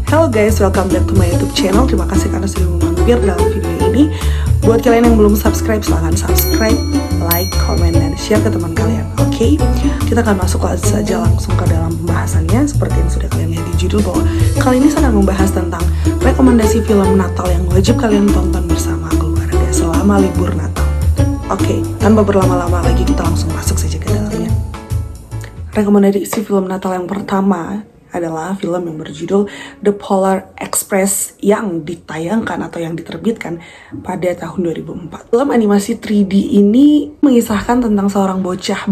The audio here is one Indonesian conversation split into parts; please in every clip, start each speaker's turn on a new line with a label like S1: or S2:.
S1: Hello guys, welcome back to my YouTube channel. Terima kasih karena sudah mampir dalam video ini. Buat kalian yang belum subscribe, silahkan subscribe, like, comment, dan share ke teman kalian. Oke, kita akan masuk saja langsung ke dalam pembahasannya. Seperti yang sudah kalian lihat di judul, bahwa kali ini saya akan membahas tentang rekomendasi film Natal yang wajib kalian tonton bersama keluarga selama libur Natal. Oke, tanpa berlama-lama lagi kita langsung masuk saja ke dalamnya. Rekomendasi film Natal yang pertama adalah film yang berjudul The Polar Express yang ditayangkan atau yang diterbitkan pada tahun 2004. Film animasi 3D ini mengisahkan tentang seorang bocah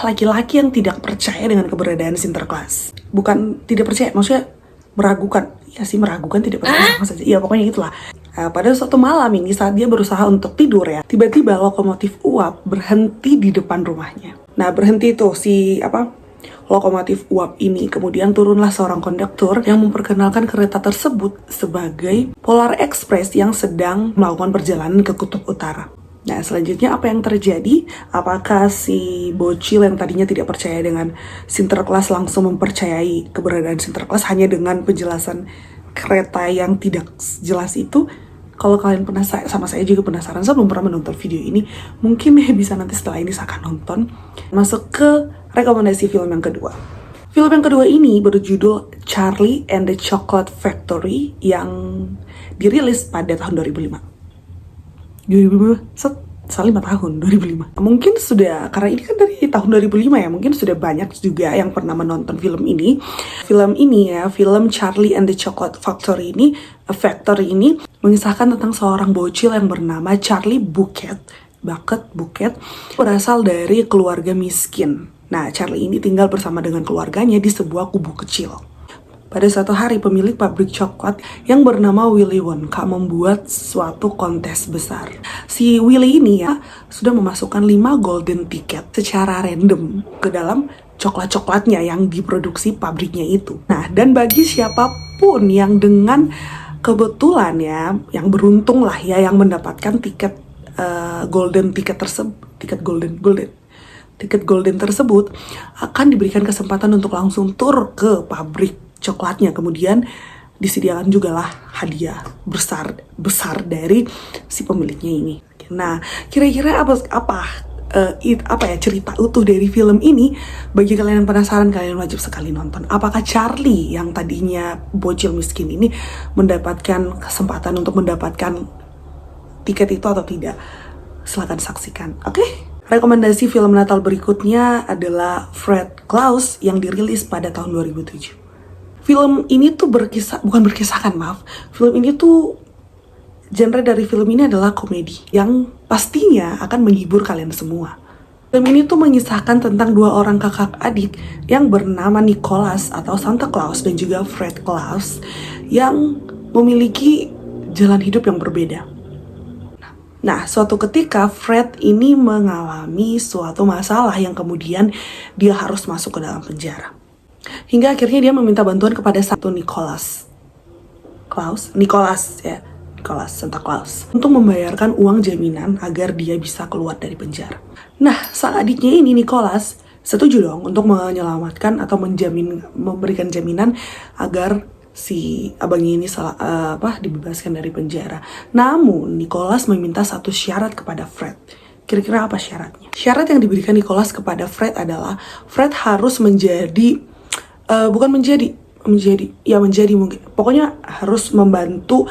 S1: laki-laki yang tidak percaya dengan keberadaan Sinterklas. Bukan tidak percaya, maksudnya meragukan. Ya sih, meragukan, tidak percaya sama saja. Iya, pokoknya itulah. Pada suatu malam ini saat dia berusaha untuk tidur ya, tiba-tiba lokomotif uap berhenti di depan rumahnya. Nah, berhenti tuh lokomotif uap ini. Kemudian turunlah seorang konduktor yang memperkenalkan kereta tersebut sebagai Polar Express yang sedang melakukan perjalanan ke kutub utara. Nah, selanjutnya apa yang terjadi? Apakah si bocil yang tadinya tidak percaya dengan Sinterklas langsung mempercayai keberadaan Sinterklas hanya dengan penjelasan kereta yang tidak jelas itu? Kalau kalian penasaran, sama saya juga penasaran, saya belum pernah menonton video ini, mungkin bisa nanti setelah ini saya akan nonton. Masuk ke rekomendasi film yang kedua. Film yang kedua ini berjudul Charlie and the Chocolate Factory yang dirilis pada tahun 2005. 5 tahun, 2005. Mungkin sudah, karena ini kan dari tahun 2005 ya, mungkin sudah banyak juga yang pernah menonton film ini. Film ini ya, film Charlie and the Chocolate Factory ini mengisahkan tentang seorang bocil yang bernama Charlie Bucket, berasal dari keluarga miskin. Nah, Charlie ini tinggal bersama dengan keluarganya di sebuah kubu kecil. Pada suatu hari, pemilik pabrik coklat yang bernama Willy Wonka membuat suatu kontes besar. Si Willy ini ya sudah memasukkan 5 golden ticket secara random ke dalam coklat-coklatnya yang diproduksi pabriknya itu. Nah, dan bagi siapapun yang dengan kebetulan ya, yang beruntung lah ya, yang mendapatkan tiket golden tersebut akan diberikan kesempatan untuk langsung tur ke pabrik coklatnya. Kemudian disediakan juga lah hadiah besar dari si pemiliknya ini. Nah, kira-kira apa ya cerita utuh dari film ini? Bagi kalian yang penasaran, kalian wajib sekali nonton. Apakah Charlie yang tadinya bocil miskin ini mendapatkan kesempatan untuk mendapatkan tiket itu atau tidak? Silahkan saksikan. Oke? Rekomendasi film Natal berikutnya adalah Fred Claus yang dirilis pada tahun 2007. Film ini tuh film ini tuh genre dari film ini adalah komedi yang pastinya akan menghibur kalian semua. Film ini tuh mengisahkan tentang 2 orang kakak adik yang bernama Nicholas atau Santa Claus dan juga Fred Claus yang memiliki jalan hidup yang berbeda. Nah, suatu ketika Fred ini mengalami suatu masalah yang kemudian dia harus masuk ke dalam penjara. Hingga akhirnya dia meminta bantuan kepada satu Santa Claus untuk membayarkan uang jaminan agar dia bisa keluar dari penjara. Nah, sang adiknya ini Nicholas setuju dong untuk menyelamatkan atau memberikan jaminan agar si abangnya ini dibebaskan dari penjara. Namun Nicholas meminta satu syarat kepada Fred. Kira-kira apa syaratnya? Syarat yang diberikan Nicholas kepada Fred adalah Fred harus menjadi mungkin. Pokoknya harus membantu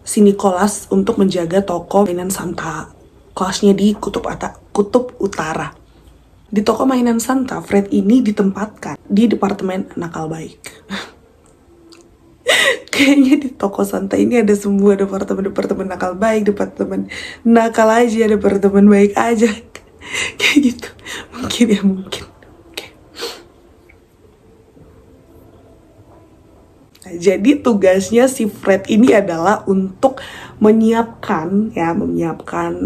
S1: si Nicholas untuk menjaga toko mainan Santa Clausnya di kutub utara. Di toko mainan Santa, Fred ini ditempatkan di departemen nakal baik. Kayaknya di toko Santa ini ada semua departemen nakal baik, departemen nakal aja, departemen baik aja. Kayak gitu. Mungkin. Nah, jadi tugasnya si Fred ini adalah untuk menyiapkan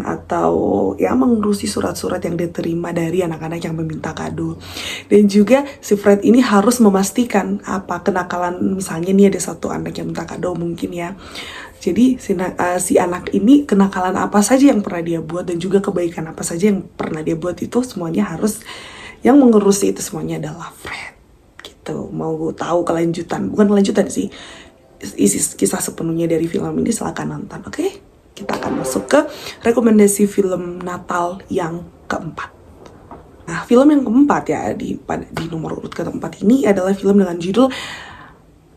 S1: atau mengurusi surat-surat yang diterima dari anak-anak yang meminta kado. Dan juga si Fred ini harus memastikan apa kenakalan, misalnya nih ada satu anak yang minta kado mungkin ya. Jadi si anak ini kenakalan apa saja yang pernah dia buat dan juga kebaikan apa saja yang pernah dia buat, itu semuanya harus, yang mengurusi itu semuanya adalah Fred. gitu. Mau tahu kelanjutan, bukan kelanjutan sih, isi kisah sepenuhnya dari film ini, silahkan nonton. Oke, kita akan masuk ke rekomendasi film Natal yang keempat. Nah, film yang keempat ya, di nomor urut keempat ini adalah film dengan judul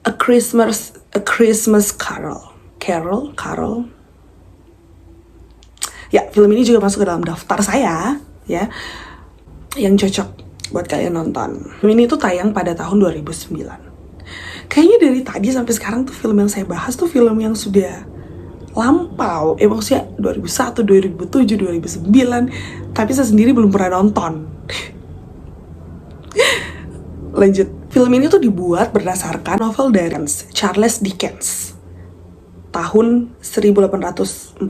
S1: A Christmas Carol. Ya, film ini juga masuk ke dalam daftar saya ya, yang cocok buat kalian nonton. Film ini tuh tayang pada tahun 2009. Kayaknya dari tadi sampai sekarang tuh film yang saya bahas tuh film yang sudah lampau. Maksudnya 2001, 2007, 2009. Tapi saya sendiri belum pernah nonton. Lanjut. Film ini tuh dibuat berdasarkan novel dari Charles Dickens. Tahun 1843.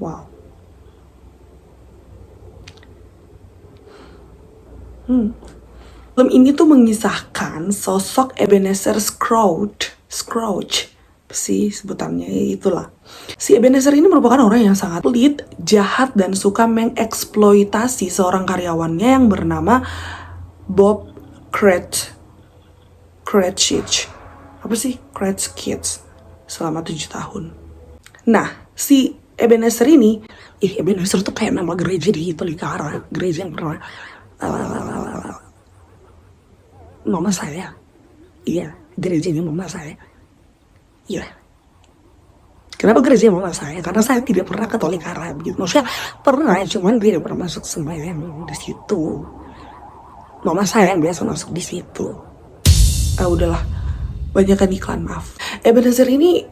S1: Wow. Film ini tuh mengisahkan sosok Ebenezer Scrooge sih sebutannya, itulah. Si Ebenezer ini merupakan orang yang sangat pelit, jahat, dan suka mengeksploitasi seorang karyawannya yang bernama Bob Cratchit. Cratchit selama 7 tahun. Nah, si Ebenezer ini, Ebenezer tuh kayak nama gereja di Tolikara, gereja yang pernah mama saya. Iya, gerejanya mama saya. Iya. Kenapa gereja mama saya? Karena saya tidak pernah ke Tolikara begitu. Maksudnya pernah, cuman tidak pernah masuk sembahyang di situ. Mama saya yang biasa masuk di situ. Udahlah, banyakkan iklan, maaf. Ebenezer ini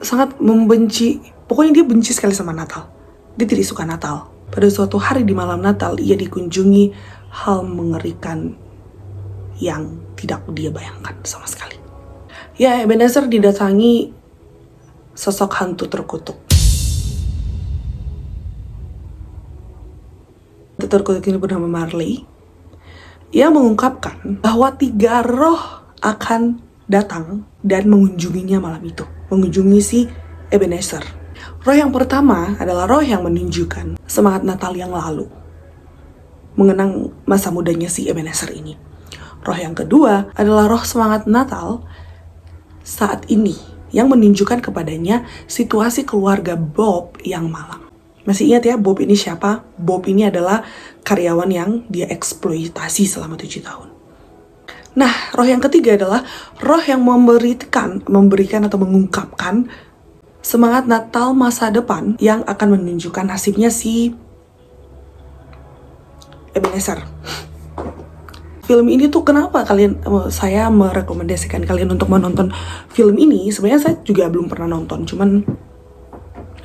S1: sangat membenci, pokoknya dia benci sekali sama Natal. Dia tidak suka Natal. Pada suatu hari di malam Natal, ia dikunjungi hal mengerikan yang tidak dia bayangkan sama sekali. Ya, Ebenezer didatangi sosok hantu terkutuk. Terkutuk ini bernama Marley. Ia mengungkapkan bahwa 3 roh akan datang dan mengunjunginya malam itu. Mengunjungi si Ebenezer. Roh yang pertama adalah roh yang menunjukkan semangat Natal yang lalu, mengenang masa mudanya si Ebenezer ini. Roh yang kedua adalah roh semangat Natal saat ini, yang menunjukkan kepadanya situasi keluarga Bob yang malang. Masih ingat ya Bob ini siapa? Bob ini adalah karyawan yang dia eksploitasi selama 7 tahun. Nah, roh yang ketiga adalah roh yang memberikan atau mengungkapkan semangat Natal masa depan yang akan menunjukkan nasibnya si Ebenezer. Film ini tuh kenapa saya merekomendasikan kalian untuk menonton film ini? Sebenarnya saya juga belum pernah nonton, cuman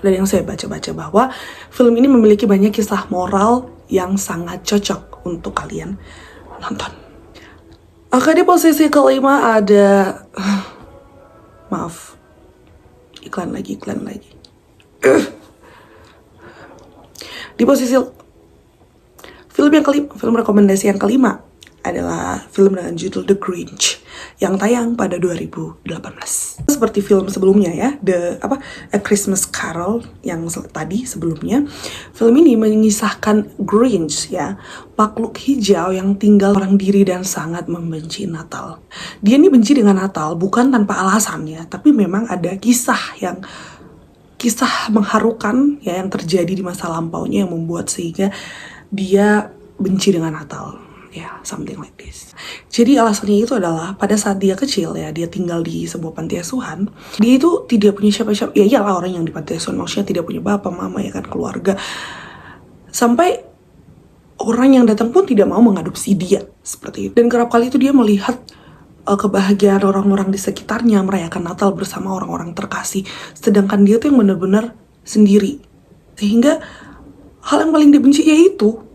S1: dari yang saya baca-baca bahwa film ini memiliki banyak kisah moral yang sangat cocok untuk kalian nonton. Oke, di posisi kelima ada maaf, iklan lagi. Di posisi film rekomendasi yang kelima adalah film dengan judul The Grinch yang tayang pada 2018. Seperti film sebelumnya ya, A Christmas Carol yang tadi sebelumnya. Film ini mengisahkan Grinch ya, makhluk hijau yang tinggal orang diri dan sangat membenci Natal. Dia ini benci dengan Natal bukan tanpa alasan ya, tapi memang ada kisah mengharukan ya yang terjadi di masa lampaunya yang membuat sehingga dia benci dengan Natal. Ya, something like this. Jadi alasannya itu adalah pada saat dia kecil ya, dia tinggal di sebuah panti asuhan. Dia itu tidak punya siapa-siapa. Ya iyalah, orang yang di panti asuhan maksudnya tidak punya bapak, mama ya kan, keluarga. Sampai orang yang datang pun tidak mau mengadopsi dia seperti itu. Dan kerap kali itu dia melihat kebahagiaan orang-orang di sekitarnya merayakan Natal bersama orang-orang terkasih, sedangkan dia tuh yang benar-benar sendiri. Sehingga hal yang paling dibenci yaitu,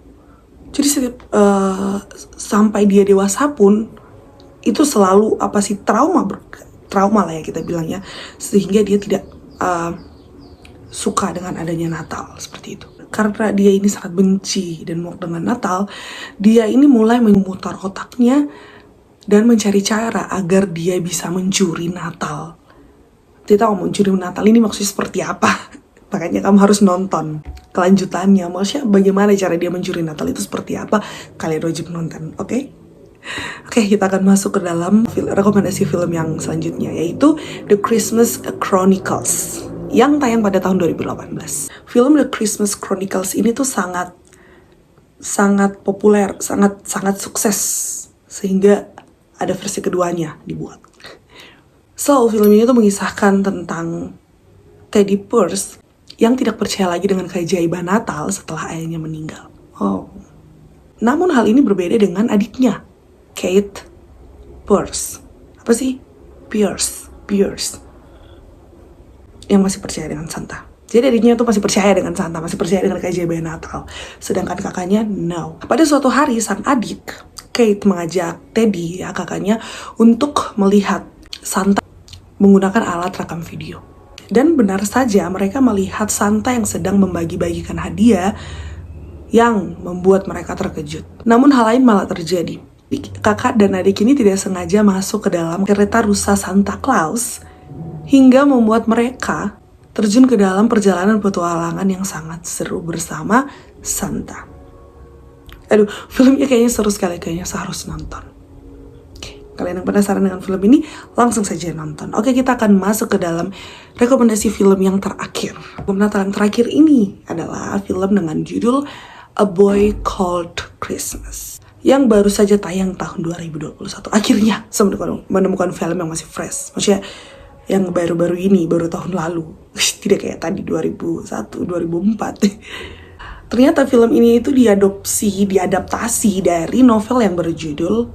S1: jadi sampai dia dewasa pun itu selalu trauma lah ya kita bilangnya, sehingga dia tidak suka dengan adanya Natal seperti itu. Karena dia ini sangat benci dan muak dengan Natal, dia ini mulai memutar otaknya dan mencari cara agar dia bisa mencuri Natal. Kita mau mencuri Natal ini maksudnya seperti apa? Makanya kamu harus nonton kelanjutannya. Maksudnya bagaimana cara dia mencuri Natal itu seperti apa? Kalian wajib nonton, oke? Oke, kita akan masuk ke dalam rekomendasi film yang selanjutnya, yaitu The Christmas Chronicles yang tayang pada tahun 2018. Film The Christmas Chronicles ini tuh sangat populer, sangat sukses, sehingga ada versi keduanya dibuat. So, film ini tuh mengisahkan tentang Teddy Pierce yang tidak percaya lagi dengan keajaiban Natal setelah ayahnya meninggal. Namun hal ini berbeda dengan adiknya, Kate Pierce. Apa sih? Pierce. Yang masih percaya dengan Santa. Jadi adiknya tuh masih percaya dengan Santa, masih percaya dengan keajaiban Natal. Sedangkan kakaknya, no. Pada suatu hari, sang adik, Kate, mengajak Teddy, kakaknya, untuk melihat Santa menggunakan alat rekam video. Dan benar saja mereka melihat Santa yang sedang membagi-bagikan hadiah yang membuat mereka terkejut. Namun hal lain malah terjadi. Kakak dan adik ini tidak sengaja masuk ke dalam kereta rusa Santa Claus hingga membuat mereka terjun ke dalam perjalanan petualangan yang sangat seru bersama Santa. Aduh, filmnya kayaknya seru sekali, kayaknya seharus nonton. Oke, kalian yang penasaran dengan film ini, langsung saja nonton. Oke, kita akan masuk ke dalam rekomendasi film yang terakhir. Film Natal yang terakhir ini adalah film dengan judul A Boy Called Christmas, yang baru saja tayang tahun 2021. Akhirnya saya menemukan film yang masih fresh. Maksudnya yang baru-baru ini, baru tahun lalu. Tidak kayak tadi 2001, 2004. Ternyata film ini itu diadaptasi dari novel yang berjudul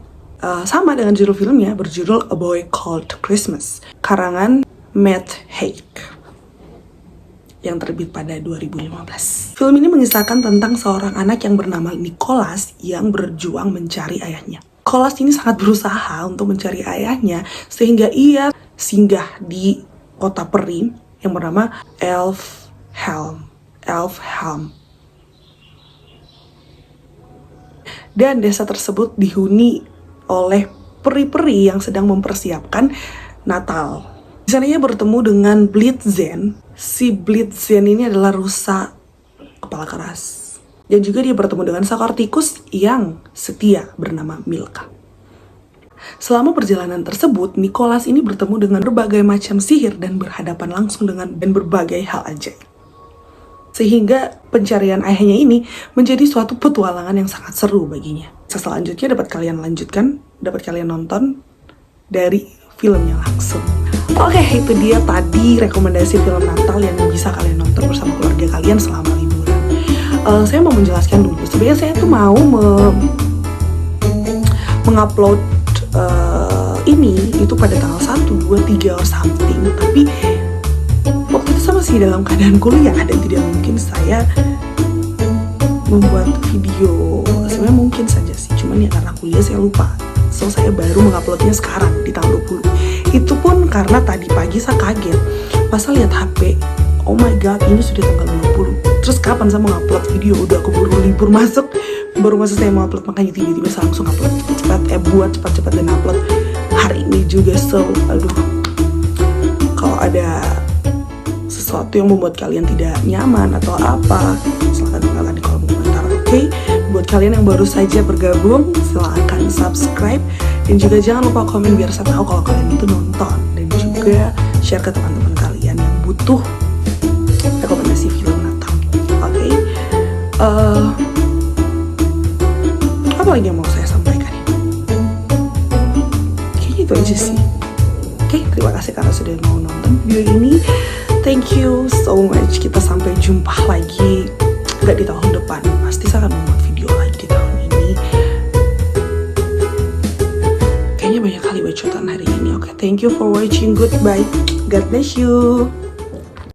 S1: sama dengan judul filmnya, berjudul A Boy Called Christmas, karangan Matt Haig, yang terbit pada 2015. Film ini mengisahkan tentang seorang anak yang bernama Nicholas yang berjuang mencari ayahnya. Nicholas ini sangat berusaha untuk mencari ayahnya sehingga ia singgah di kota peri yang bernama Elfhelm. Dan desa tersebut dihuni oleh peri-peri yang sedang mempersiapkan Natal. Di sana ia bertemu dengan Blitzen. Si Blitzen ini adalah rusa kepala keras. Dan juga dia bertemu dengan seekor tikus yang setia bernama Milka. Selama perjalanan tersebut, Nicholas ini bertemu dengan berbagai macam sihir dan berhadapan langsung dengan berbagai hal ajaib. Sehingga pencarian ayahnya ini menjadi suatu petualangan yang sangat seru baginya. Selanjutnya dapat kalian nonton dari filmnya langsung. Oke, itu dia tadi rekomendasi film Natal yang bisa kalian nonton bersama keluarga kalian selama liburan. Saya mau menjelaskan dulu. Sebenarnya saya tuh mau mengupload ini itu pada tanggal 1, 2, 3 or something. Tapi waktu itu saya masih dalam keadaan kuliah dan tidak mungkin saya membuat video. Sebenarnya mungkin saja sih, cuman ya karena kuliah saya lupa. So saya baru menguploadnya sekarang di tanggal 20. Itu pun karena tadi pagi saya kaget pas saya lihat HP. Oh my god, ini sudah tanggal 20. Terus kapan saya mau upload video? Udah keburu libur masuk, baru masa saya mau upload, makanya tiba-tiba saya langsung upload cepat-cepat dan upload hari ini juga. So aduh, kalau ada sesuatu yang membuat kalian tidak nyaman atau apa, silahkan tinggalkan di kolom komentar. Oke? Buat kalian yang baru saja bergabung, silahkan subscribe dan juga jangan lupa komen biar saya tahu kalau kalian itu nonton, dan juga share ke teman-teman kalian yang butuh rekomendasi film Natal. Oke? Apa lagi yang mau saya sampaikan? Kayaknya itu aja sih. Oke, terima kasih karena sudah mau nonton video ini. Thank you so much. Kita sampai jumpa lagi. Nggak di tahun depan, pasti saya akan membuat video lagi di tahun ini. Kayaknya banyak kali bacotan hari ini. Oke, thank you for watching. Goodbye. God bless you.